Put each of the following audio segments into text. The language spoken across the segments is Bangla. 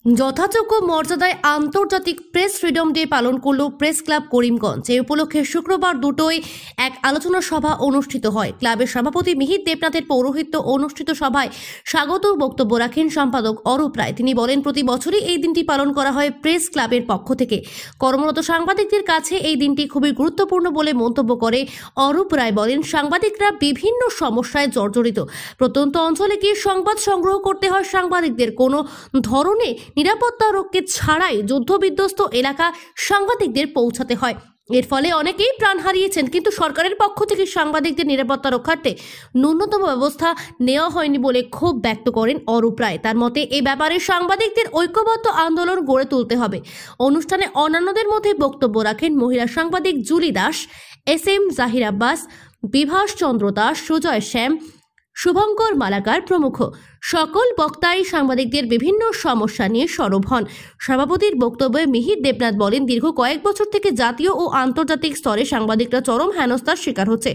যথাযোগ্য মর্যাদায় আন্তর্জাতিক প্রেস ফ্রিডম ডে পালন করল প্রেস ক্লাব করিমগঞ্জ। এই উপলক্ষে শুক্রবার দুটোই এক আলোচনা সভা অনুষ্ঠিত হয়। ক্লাবের সভাপতি মিহির দেবনাথের পৌরোহিত্য অনুষ্ঠিত সভায় স্বাগত বক্তব্য রাখেন সম্পাদক অরূপ রায়। তিনি বলেন, প্রতি বছরই এই দিনটি পালন করা হয় প্রেস ক্লাবের পক্ষ থেকে। কর্মরত সাংবাদিকদের কাছে এই দিনটি খুবই গুরুত্বপূর্ণ বলে মন্তব্য করে অরূপ রায়। বলেন, সাংবাদিকরা বিভিন্ন সমস্যায় জর্জরিত। প্রত্যন্ত অঞ্চলে গিয়ে সংবাদ সংগ্রহ করতে হয় সাংবাদিকদের। কোনো ধরনের নিরাপত্তা রক্ষে ছাড়াই যুদ্ধবিধ্বস্ত এলাকা সাংবাদিকদের পৌঁছাতে হয়। এর ফলে অনেকেই প্রাণ হারিয়েছেন, কিন্তু সরকারের পক্ষ থেকে সাংবাদিকদের নিরাপত্তা রক্ষার্থে ন্যূনতম ব্যবস্থা নেওয়া হয়নি বলে ক্ষোভ ব্যক্ত করেন অরূপ রায়। তার মতে, এই ব্যাপারে সাংবাদিকদের ঐক্যবদ্ধ আন্দোলন গড়ে তুলতে হবে। অনুষ্ঠানে অন্যান্যদের মধ্যে বক্তব্য রাখেন মহিলা সাংবাদিক জুলি দাস, SM জাহির আব্বাস, বিভাস চন্দ্র দাস, সুজয় শ্যাম, শুভঙ্কর মালাকার প্রমুখ। সকল বক্তাই সাংবাদিকদের বিভিন্ন সমস্যা নিয়ে সরব হন। সভাপতির বক্তব্যে মিহির দেবনাথ বলেন, দীর্ঘ কয়েক বছর থেকে জাতীয় ও আন্তর্জাতিক স্তরে সাংবাদিকরা চরম হেনস্থার শিকার হচ্ছে।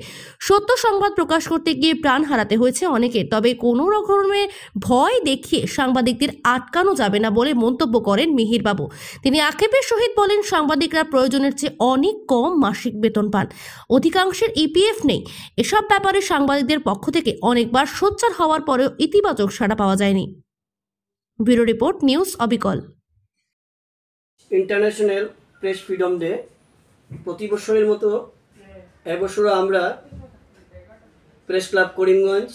সত্য সংবাদ প্রকাশ করতে গিয়ে প্রাণ হারাতে হয়েছে অনেকের। তবে কোনো রকমের ভয় দেখিয়ে সাংবাদিকদের আটকানো যাবে না বলে মন্তব্য করেন মিহির বাবু। তিনি আক্ষেপের সহিত বলেন, সাংবাদিকরা প্রয়োজনের চেয়ে অনেক কম মাসিক বেতন পান। অধিকাংশের EPF নেই। এসব ব্যাপারে সাংবাদিকদের পক্ষ থেকে অনেকবার সোচ্চার হওয়ার পরেও ইতিবাচক সাড়া পাওয়া যায়নি। ব্যুরো রিপোর্ট, নিউজ অবিকল। ইন্টারন্যাশনাল প্রেস ফ্রিডম ডে প্রতি বছরের মতো এবছরও আমরা প্রেস ক্লাব করিমগঞ্জ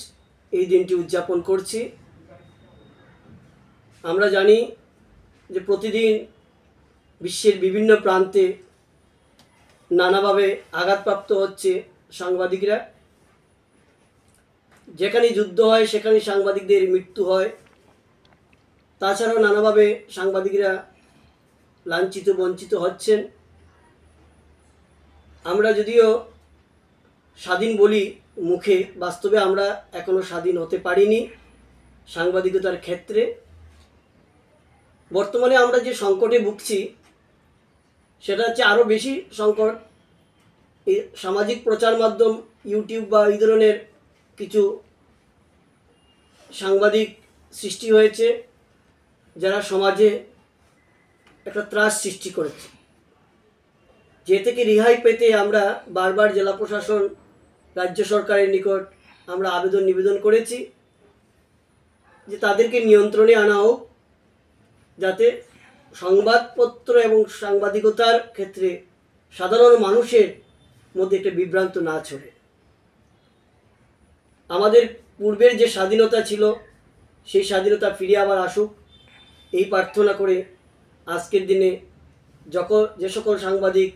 এই দিনটি উদযাপন করছি। আমরা জানি যে প্রতিদিন বিশ্বের বিভিন্ন প্রান্তে নানাভাবে আঘাতপ্রাপ্ত হচ্ছে সাংবাদিকরা। যেখানে যুদ্ধ হয় সেখানে সাংবাদিকদের মৃত্যু হয়। তাছাড়াও নানাভাবে সাংবাদিকরা লাঞ্ছিত বঞ্চিত হচ্ছেন। আমরা যদিও স্বাধীন বলি মুখে, বাস্তবে আমরা এখনো স্বাধীন হতে পারিনি সাংবাদিকতার ক্ষেত্রে। বর্তমানে আমরা যে সংকটে ভুগছি সেটা হচ্ছে আরও বেশি সংকট। এই সামাজিক প্রচার মাধ্যম ইউটিউব বা এই ধরনের কিছু সাংবাদিক সৃষ্টি হয়েছে যারা সমাজে একটা ত্রাস সৃষ্টি করেছে। যে থেকে রেহাই পেতে আমরা বারবার জেলা প্রশাসন, রাজ্য সরকারের নিকট আমরা নিবেদন করেছি যে তাদেরকে নিয়ন্ত্রণে আনা হোক, যাতে সংবাদপত্র এবং সাংবাদিকতার ক্ষেত্রে সাধারণ মানুষের মধ্যে একটা বিভ্রান্ত না ছড়ে। আমাদের পূর্বের যে স্বাধীনতা ছিল সেই স্বাধীনতা ফিরে আবার আসুক এই প্রার্থনা করে আজকের দিনে যে সকল সাংবাদিক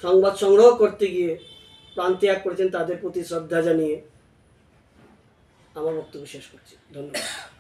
সংবাদ সংগ্রহ করতে গিয়ে প্রাণ ত্যাগ করেছেন তাদের প্রতি শ্রদ্ধা জানিয়ে আমার বক্তব্য শেষ করছি। ধন্যবাদ।